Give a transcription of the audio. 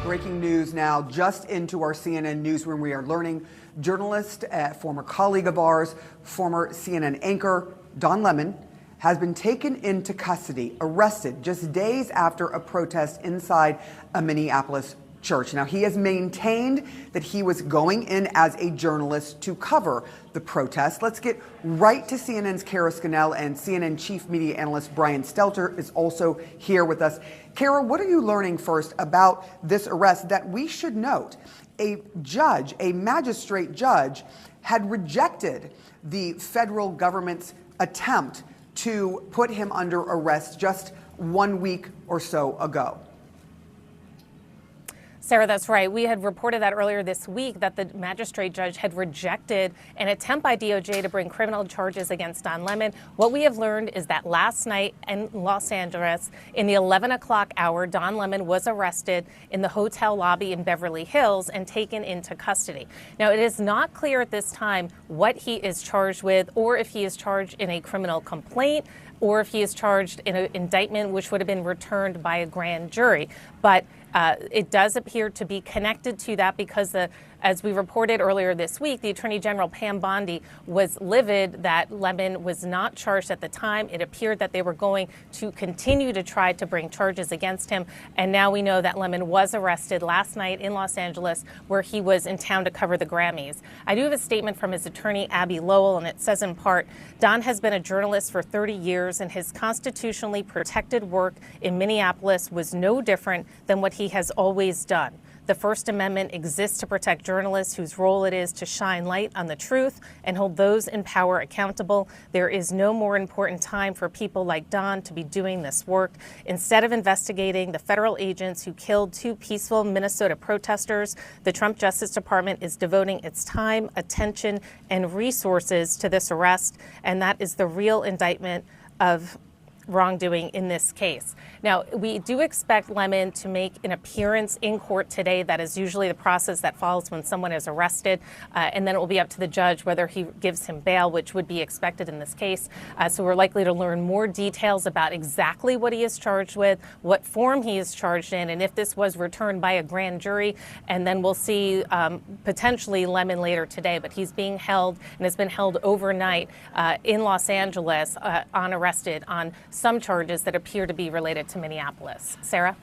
Breaking news now, just into our CNN newsroom. We are learning journalist, former colleague of ours, former CNN anchor, Don Lemon, has been taken into custody, arrested just days after a protest inside a Minneapolis church. Now, he has maintained that he was going in as a journalist to cover the protest. Let's get right to CNN's Kara Scannell, and CNN chief media analyst Brian Stelter is also here with us. Kara, what are you learning first about this arrest that we should note? A judge, a magistrate judge, had rejected the federal government's attempt to put him under arrest just 1 week or so ago. Sarah, that's right. We had reported that earlier this week that the magistrate judge had rejected an attempt by DOJ to bring criminal charges against Don Lemon. What we have learned is that last night in Los Angeles, in the 11 o'clock hour, Don Lemon was arrested in the hotel lobby in Beverly Hills and taken into custody. Now, it is not clear at this time what he is charged with, or if he is charged in a criminal complaint, or if he is charged in an indictment which would have been returned by a grand jury. But it does appear to be connected to that because, as we reported earlier this week, the Attorney General Pam Bondi was livid that Lemon was not charged at the time. It appeared that they were going to continue to try to bring charges against him. And now we know that Lemon was arrested last night in Los Angeles, where he was in town to cover the Grammys. I do have a statement from his attorney, Abby Lowell, and it says in part, Don has been a journalist for 30 years, and his constitutionally protected work in Minneapolis was no different than what he has always done. The First Amendment exists to protect journalists whose role it is to shine light on the truth and hold those in power accountable. There is no more important time for people like Don to be doing this work. Instead of investigating the federal agents who killed 2 peaceful Minnesota protesters, the Trump Justice Department is devoting its time, attention, and resources to this arrest, and that is the real indictment of wrongdoing in this case. Now, we do expect Lemon to make an appearance in court today. That is usually the process that follows when someone is arrested, and then it will be up to the judge whether he gives him bail, which would be expected in this case. So we're likely to learn more details about exactly what he is charged with, what form he is charged in, and if this was returned by a grand jury. And then we'll see potentially Lemon later today, but he's being held and has been held overnight in Los Angeles, unarrested on some charges that appear to be related to Minneapolis. Sarah?